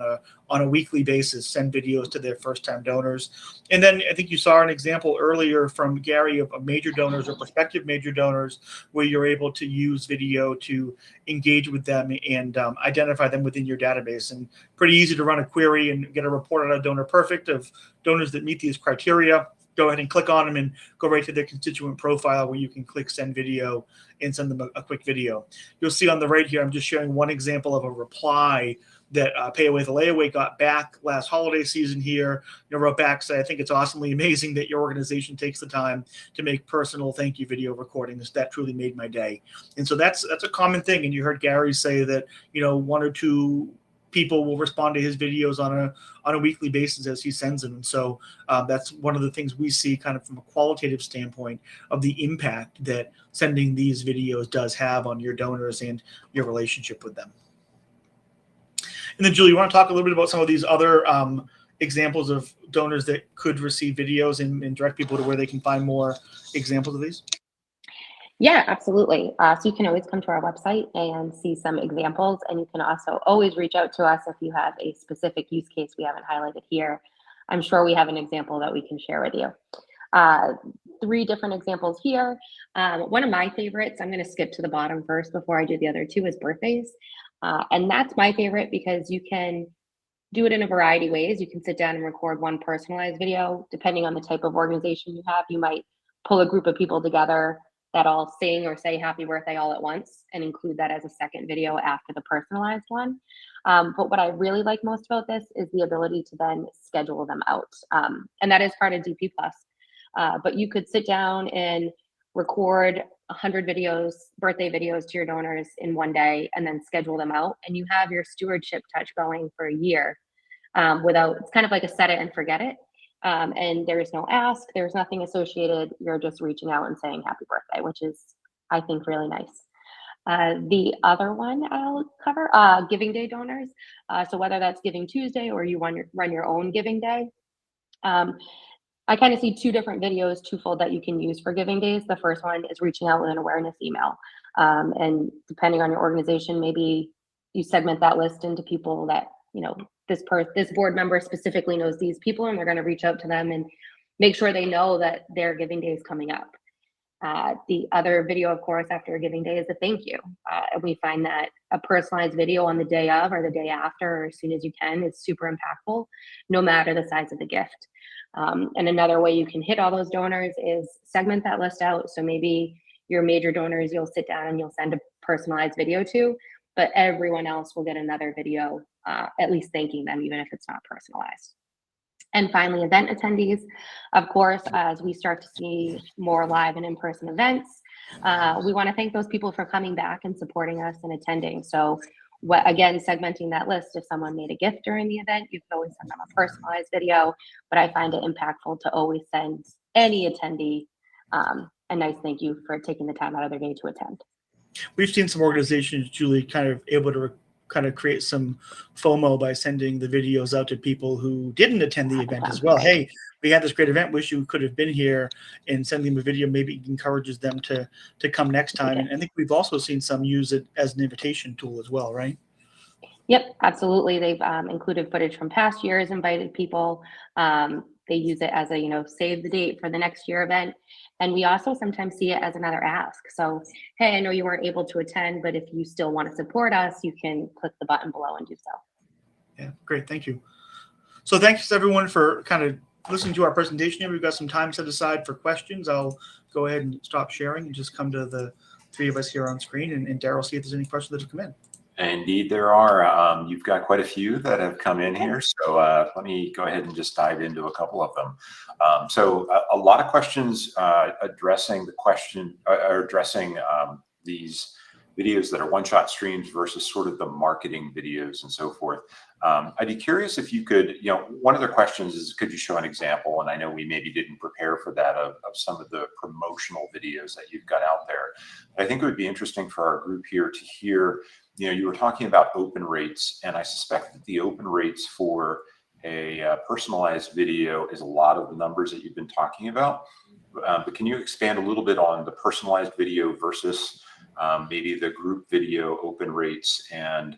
a weekly basis, send videos to their first-time donors. And then I think you saw an example earlier from Gary of major donors or prospective major donors where you're able to use video to engage with them and identify them within your database. And pretty easy to run a query and get a report out of Donor Perfect of donors that meet these criteria. Go ahead and click on them and go right to their constituent profile where you can click send video and send them a quick video. You'll see on the right here, I'm just showing one example of a reply that Pay Away the Layaway got back last holiday season here. You wrote back, say, I think it's awesomely amazing that your organization takes the time to make personal thank you video recordings. That truly made my day. And so that's a common thing. And you heard Gary say that, 1 or 2 people will respond to his videos on a weekly basis as he sends them. And so that's one of the things we see kind of from a qualitative standpoint of the impact that sending these videos does have on your donors and your relationship with them. And then, Julie, you want to talk a little bit about some of these other examples of donors that could receive videos and direct people to where they can find more examples of these? Yeah, absolutely. So you can always come to our website and see some examples, and you can also always reach out to us if you have a specific use case we haven't highlighted here. I'm sure we have an example that we can share with you. 3 different examples here. One of my favorites, I'm going to skip to the bottom first before I do the other 2, is birthdays. And that's my favorite because you can do it in a variety of ways. You can sit down and record one personalized video. Depending on the type of organization you have, you might pull a group of people together that all sing or say happy birthday all at once and include that as a second video after the personalized one. But what I really like most about this is the ability to then schedule them out. And that is part of DP Plus. But you could sit down and record 100 videos, birthday videos to your donors in one day and then schedule them out. And you have your stewardship touch going for a year it's kind of like a set it and forget it. And there's no ask, there's nothing associated. You're just reaching out and saying happy birthday, which is, I think, really nice. The other one I'll cover, Giving Day donors. So whether that's Giving Tuesday or you run your own Giving Day, I kind of see 2 different videos, twofold, that you can use for Giving Days. The first one is reaching out with an awareness email. And depending on your organization, maybe you segment that list into people that, this board member specifically knows these people, and they're going to reach out to them and make sure they know that their Giving Day is coming up. The other video, of course, after a Giving Day is a thank you. And we find that a personalized video on the day of or the day after or as soon as you can is super impactful, no matter the size of the gift. And another way you can hit all those donors is segment that list out. So maybe your major donors, you'll sit down and you'll send a personalized video to, but everyone else will get another video, at least thanking them, even if it's not personalized. And finally, event attendees. Of course, as we start to see more live and in-person events, we want to thank those people for coming back and supporting us and attending. So again, segmenting that list, if someone made a gift during the event, you can always send them a personalized video, but I find it impactful to always send any attendee a nice thank you for taking the time out of their day to attend. We've seen some organizations, Julie, kind of able to kind of create some FOMO by sending the videos out to people who didn't attend the event as well. Hey, we had this great event, wish you could have been here, and sending them a video maybe encourages them to come next time. And I think we've also seen some use it as an invitation tool as well, right? Yep, absolutely. They've included footage from past years, invited people. They use it as a, save the date for the next year event. And we also sometimes see it as another ask. So, hey, I know you weren't able to attend, but if you still want to support us, you can click the button below and do so. Yeah, great. Thank you. So thanks everyone for kind of listening to our presentation here. We've got some time set aside for questions. I'll go ahead and stop sharing and just come to the three of us here on screen, and Daryl, see if there's any questions that have come in. Indeed, there are. You've got quite a few that have come in here. So let me go ahead and just dive into a couple of them. So a lot of questions addressing these videos that are one-shot streams versus sort of the marketing videos and so forth. I'd be curious if you could, one of the questions is, could you show an example? And I know we maybe didn't prepare for that of some of the promotional videos that you've got out there. But I think it would be interesting for our group here to hear, you were talking about open rates, and I suspect that the open rates for a personalized video is a lot of the numbers that you've been talking about. But can you expand a little bit on the personalized video versus maybe the group video open rates, and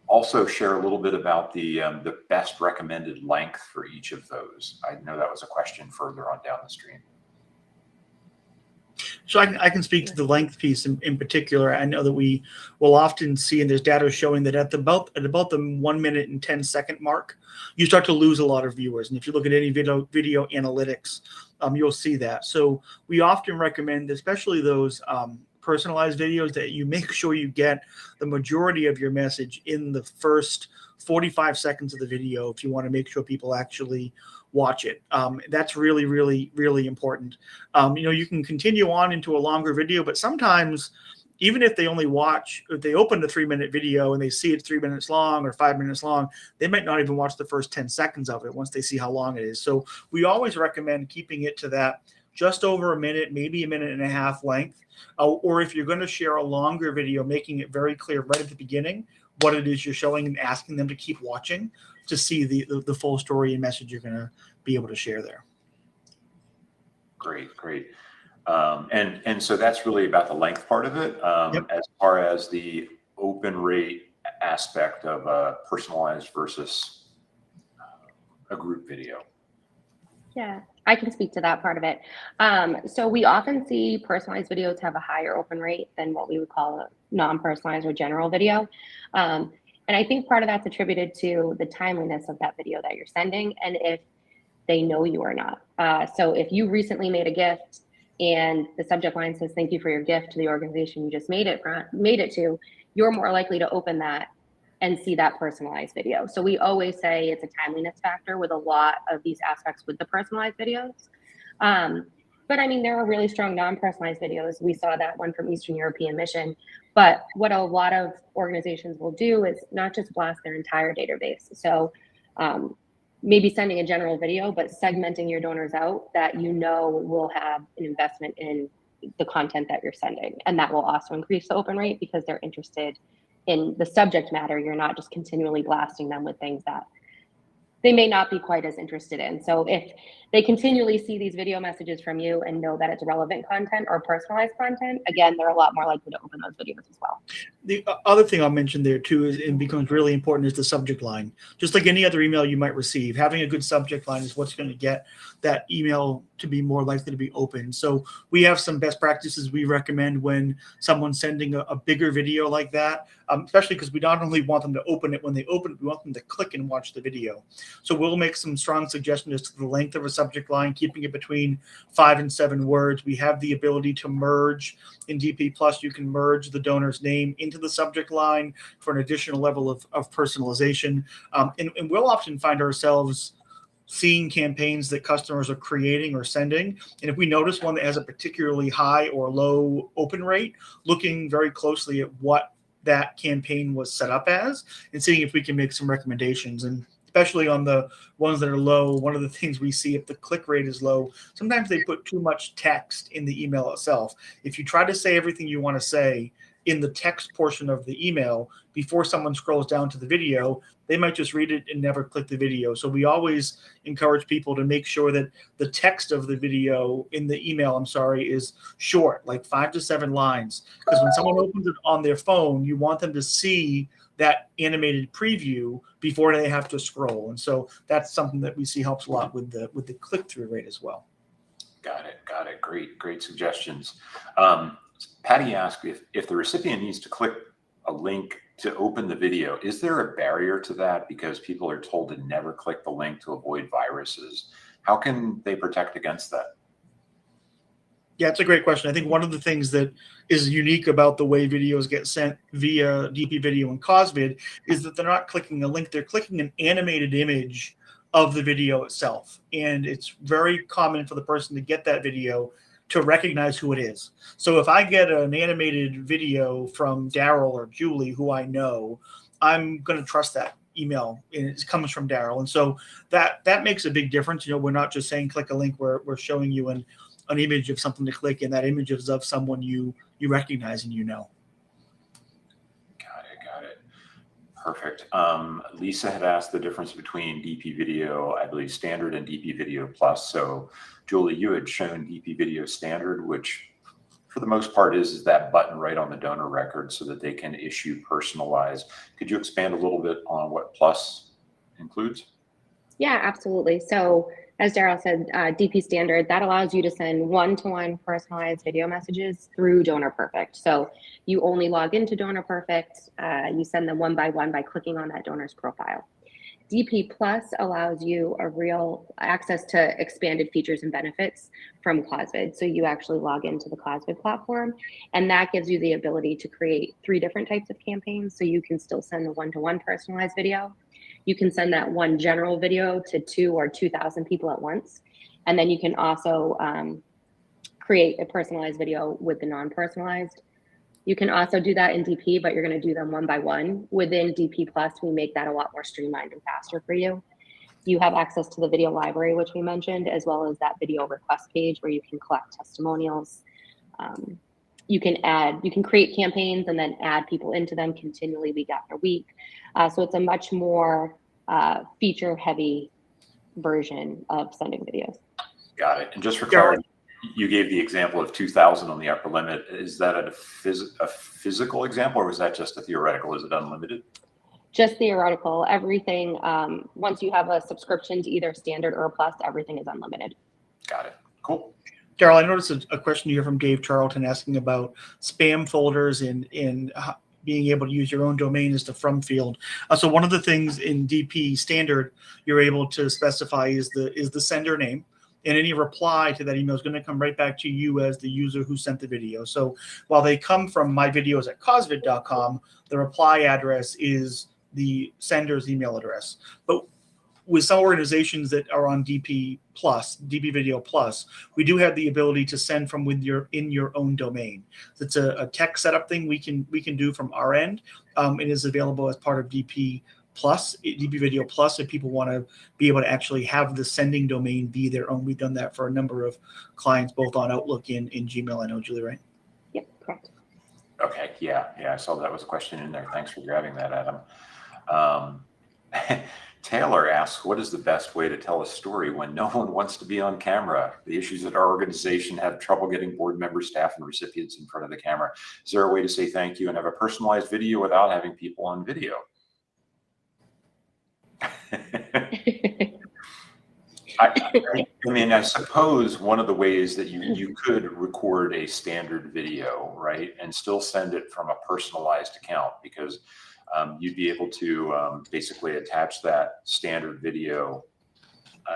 also share a little bit about the best recommended length for each of those? I know that was a question further on down the stream. So I can speak to the length piece in particular. I know that we will often see, and there's data showing that at about the 1 minute and 10 second mark, you start to lose a lot of viewers. And if you look at any video analytics, you'll see that. So we often recommend, especially those personalized videos, that you make sure you get the majority of your message in the first 45 seconds of the video if you want to make sure people actually watch it. That's really, really, really important. You can continue on into a longer video, but sometimes even if they only if they open a 3-minute video and they see it's 3 minutes long or 5 minutes long, they might not even watch the first 10 seconds of it once they see how long it is. So we always recommend keeping it to that just over a minute, maybe a minute and a half length. Or if you're going to share a longer video, making it very clear right at the beginning what it is you're showing and asking them to keep watching to see the full story and message you're going to be able to share there. Great. And so that's really about the length part of it. Yep. As far as the open rate aspect of personalized versus a group video. Yeah, I can speak to that part of it. So we often see personalized videos have a higher open rate than what we would call a non-personalized or general video. And I think part of that's attributed to the timeliness of that video that you're sending, and if they know you or not. So if you recently made a gift and the subject line says, "Thank you for your gift to the organization you just made it to," you're more likely to open that and see that personalized video. So we always say it's a timeliness factor with a lot of these aspects with the personalized videos. But I mean, there are really strong non-personalized videos. We saw that one from Eastern European Mission. But what a lot of organizations will do is not just blast their entire database. So maybe sending a general video, but segmenting your donors out that will have an investment in the content that you're sending. And that will also increase the open rate because they're interested in the subject matter. You're not just continually blasting them with things that they may not be quite as interested in. So if they continually see these video messages from you and know that it's relevant content or personalized content, again, they're a lot more likely to open those videos as well. The other thing I'll mention there too is it becomes really important is the subject line. Just like any other email you might receive, having a good subject line is what's going to get that email to be more likely to be open. So we have some best practices we recommend when someone's sending a bigger video like that, especially because we not only want them to open it when they open it, we want them to click and watch the video. So we'll make some strong suggestions as to the length of a subject line, keeping it between 5 and 7 words. We have the ability to merge in DP Plus. You can merge the donor's name into the subject line for an additional level of personalization. And we'll often find ourselves seeing campaigns that customers are creating or sending. And if we notice one that has a particularly high or low open rate, looking very closely at what that campaign was set up as and seeing if we can make some recommendations. And especially on the ones that are low, one of the things we see if the click rate is low, sometimes they put too much text in the email itself. If you try to say everything you want to say in the text portion of the email before someone scrolls down to the video, they might just read it and never click the video. So we always encourage people to make sure that the text of the video in the email, is short, like 5 to 7 lines. Because when someone opens it on their phone, you want them to see that animated preview before they have to scroll. And so that's something that we see helps a lot with the click-through rate as well. Got it. Great suggestions. Patty asked if the recipient needs to click a link to open the video, is there a barrier to that because people are told to never click the link to avoid viruses? How can they protect against that? Yeah, it's a great question. I think one of the things that is unique about the way videos get sent via DP Video and CauseVid is that they're not clicking a link, they're clicking an animated image of the video itself. And it's very common for the person to get that video to recognize who it is. So if I get an animated video from Daryl or Julie, who I know, I'm going to trust that email, and it comes from Daryl. And so that makes a big difference. We're not just saying click a link, we're showing you an image of something to click, and that image is of someone you recognize and know. Got it. Perfect. Lisa had asked the difference between DP Video, I believe, Standard and DP Video Plus. So Julie, you had shown DP Video Standard, which for the most part is that button right on the donor record so that they can issue personalized. Could you expand a little bit on what Plus includes? Yeah, absolutely. So as Daryl said, DP Standard, that allows you to send one-to-one personalized video messages through DonorPerfect. So you only log into DonorPerfect, you send them one by one by clicking on that donor's profile. DP Plus allows you a real access to expanded features and benefits from CauseVid. So you actually log into the CauseVid platform, and that gives you the ability to create 3 different types of campaigns. So you can still send the one-to-one personalized video. You can send that one general video to 2 or 2,000 people at once. And then you can also create a personalized video with the non-personalized. You can also do that in DP, but you're going to do them one by one. Within DP Plus, we make that a lot more streamlined and faster for you. You have access to the video library, which we mentioned, as well as that video request page where you can collect testimonials. You can create campaigns and then add people into them continually week after week. So it's a much more feature-heavy version of sending videos. Got it. And just for clarity, you gave the example of 2,000 on the upper limit. Is that a physical example, or was that just a theoretical? Is it unlimited? Just theoretical. Everything, once you have a subscription to either Standard or Plus, everything is unlimited. Got it. Cool. Daryl, I noticed a question here from Dave Charlton asking about spam folders and being able to use your own domain as the from field. So one of the things in DP Standard you're able to specify is the sender name, and any reply to that email is going to come right back to you as the user who sent the video. So while they come from myvideos@causevid.com, the reply address is the sender's email address. But with some organizations that are on DP Video Plus, we do have the ability to send from in your own domain. It's a tech setup thing we can do from our end. It is available as part of DP Video Plus, if people want to be able to actually have the sending domain be their own. We've done that for a number of clients, both on Outlook and in Gmail. I know, Julie, right? Yep, correct. Okay, yeah, I saw that was a question in there. Thanks for grabbing that, Adam. Taylor asks, what is the best way to tell a story when no one wants to be on camera? The issues at our organization have trouble getting board members, staff, and recipients in front of the camera. Is there a way to say thank you and have a personalized video without having people on video? I suppose one of the ways that you could record a standard video, right, and still send it from a personalized account, because you'd be able to basically attach that standard video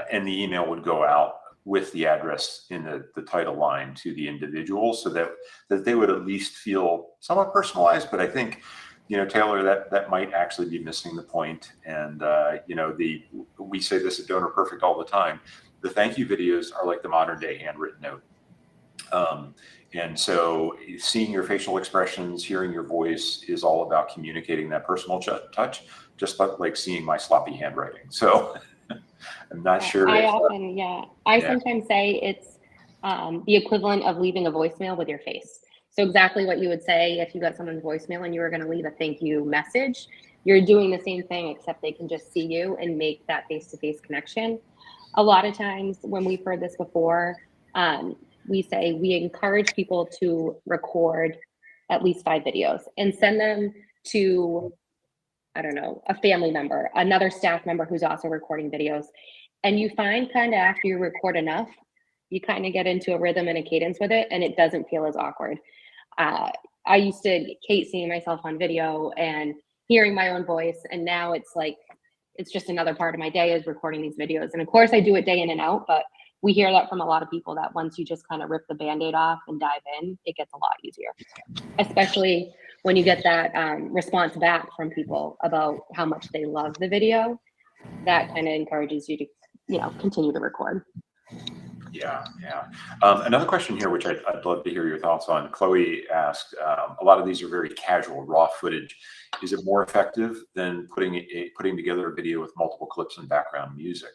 and the email would go out with the address in the title line to the individual, so that they would at least feel somewhat personalized. But I think, Taylor, that might actually be missing the point. And, we say this at DonorPerfect all the time. The thank you videos are like the modern day handwritten note. And so seeing your facial expressions, hearing your voice is all about communicating that personal touch, just like seeing my sloppy handwriting. So I'm not sure. I sometimes say it's the equivalent of leaving a voicemail with your face. So exactly what you would say if you got someone's voicemail and you were going to leave a thank you message, you're doing the same thing, except they can just see you and make that face-to-face connection. A lot of times when we've heard this before, we say we encourage people to record at least 5 videos and send them to, I don't know, a family member, another staff member who's also recording videos. And you find kind of after you record enough, you kind of get into a rhythm and a cadence with it, and it doesn't feel as awkward. I used to hate seeing myself on video and hearing my own voice, and now it's like, it's just another part of my day is recording these videos. And of course I do it day in and out, but we hear that from a lot of people that once you just kind of rip the Band-Aid off and dive in, it gets a lot easier, especially when you get that response back from people about how much they love the video. That kind of encourages you to, you know, continue to record. Yeah. Another question here, which I'd love to hear your thoughts on. Chloe asked, a lot of these are very casual, raw footage. Is it more effective than putting together a video with multiple clips and background music?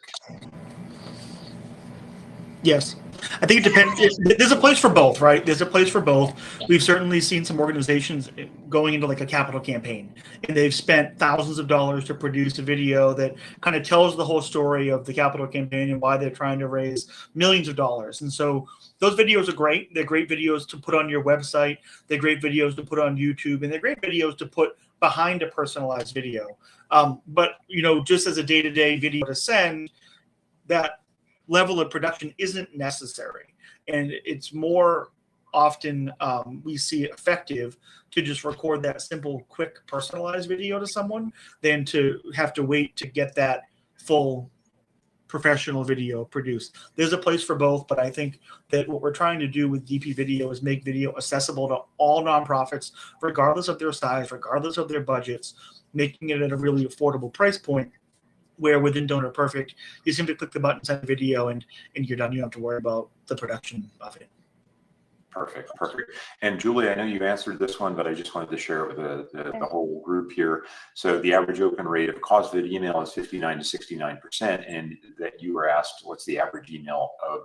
Yes, I think it depends. There's a place for both, right? There's a place for both. We've certainly seen some organizations going into like a capital campaign, and they've spent thousands of dollars to produce a video that kind of tells the whole story of the capital campaign and why they're trying to raise millions of dollars. And so those videos are great. They're great videos to put on your website. They're great videos to put on YouTube, and they're great videos to put behind a personalized video. But, you know, just as a day-to-day video to send, that level of production isn't necessary, and it's more often we see it effective to just record that simple, quick, personalized video to someone than to have to wait to get that full professional video produced. There's a place for both, but I think that what we're trying to do with DP Video is make video accessible to all nonprofits, regardless of their size, regardless of their budgets, making it at a really affordable price point, where within Donor Perfect, you simply click the button, send a video, and you're done. You don't have to worry about the production of it. Perfect. And Julie, I know you answered this one, but I just wanted to share it with the whole group here. So the average open rate of CauseVid email is 59 to 69%, and that you were asked what's the average email of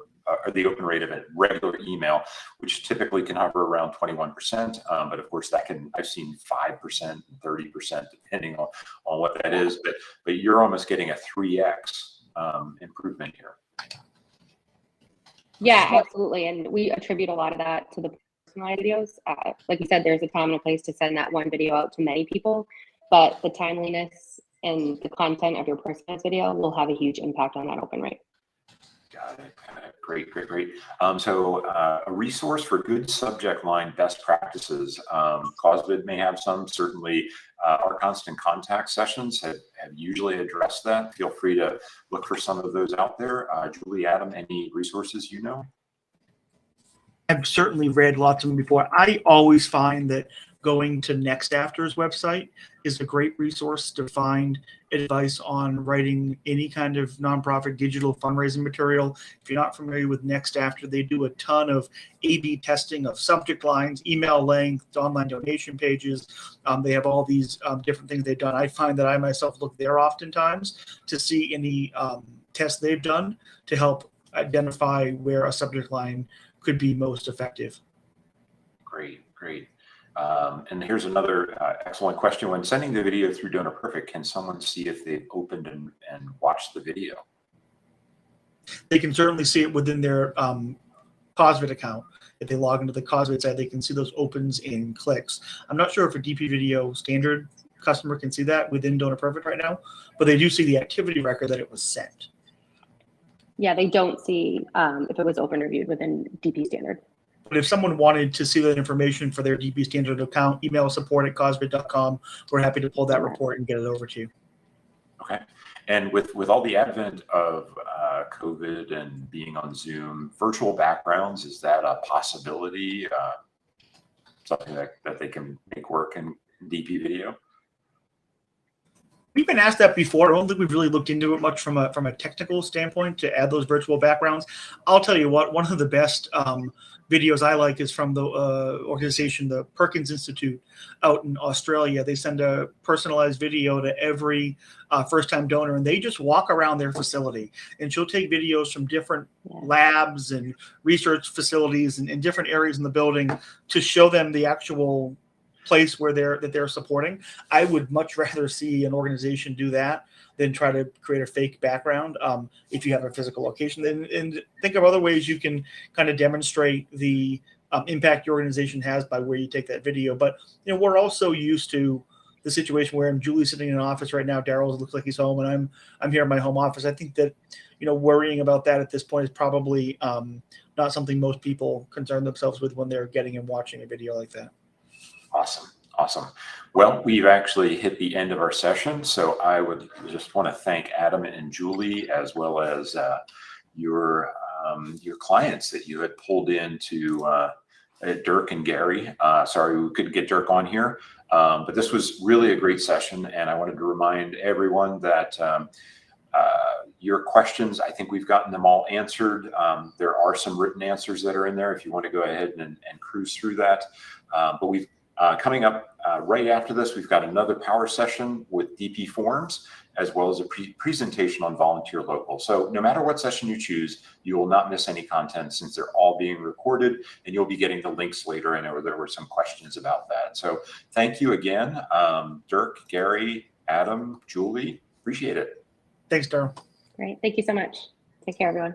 or the open rate of a regular email, which typically can hover around 21%. But of course, I've seen 5%, 30%, depending on what that is. But you're almost getting a 3x improvement here. Yeah, absolutely. And we attribute a lot of that to the personalized videos. Like you said, there's a time and a place to send that one video out to many people, but the timeliness and the content of your personalized video will have a huge impact on that open rate. Got it. Great. So a resource for good subject line best practices. CauseVid may have some. Certainly, our constant contact sessions have usually addressed that. Feel free to look for some of those out there. Julie, Adam, any resources you know? I've certainly read lots of them before. I always find that going to Next After's website is a great resource to find advice on writing any kind of nonprofit digital fundraising material. If you're not familiar with Next After, they do a ton of A/B testing of subject lines, email length, online donation pages. They have all these different things they've done. I find that I myself look there oftentimes to see any tests they've done to help identify where a subject line could be most effective. Great. And here's another excellent question. When sending the video through Donor Perfect, can someone see if they've opened and watched the video? They can certainly see it within their CauseVid account. If they log into the CauseVid site, they can see those opens and clicks. I'm not sure if a DP Video standard customer can see that within Donor Perfect right now, but they do see the activity record that it was sent. Yeah, they don't see if it was open reviewed within DP standard. But if someone wanted to see that information for their DP standard account, email support@causevid.com. We're happy to pull that report and get it over to you. Okay. And with all the advent of COVID and being on Zoom, virtual backgrounds, is that a possibility? Something that they can make work in DP Video? We've been asked that before. I don't think we've really looked into it much from a technical standpoint to add those virtual backgrounds. I'll tell you what, one of the best videos I like is from the organization, the Perkins Institute out in Australia. They send a personalized video to every first-time donor, and they just walk around their facility. And she'll take videos from different labs and research facilities and in different areas in the building to show them the actual place where they're supporting. I would much rather see an organization do that than try to create a fake background if you have a physical location. And think of other ways you can kind of demonstrate the impact your organization has by where you take that video. But we're also used to the situation where Julie's sitting in an office right now. Daryl looks like he's home, and I'm here in my home office. I think that worrying about that at this point is probably not something most people concern themselves with when they're getting and watching a video like that. Awesome. Well, we've actually hit the end of our session, so I would just want to thank Adam and Julie, as well as your clients that you had pulled into Dirk and Gary. Sorry we couldn't get Dirk on here, but this was really a great session, and I wanted to remind everyone that your questions, I think we've gotten them all answered. There are some written answers that are in there if you want to go ahead and cruise through that. But we've coming up right after this, we've got another power session with DP Forms, as well as a presentation on Volunteer Local. So no matter what session you choose, you will not miss any content since they're all being recorded, and you'll be getting the links later. I know there were some questions about that. So thank you again, Dirk, Gary, Adam, Julie, appreciate it. Thanks, Daryl. Great. Thank you so much. Take care, everyone.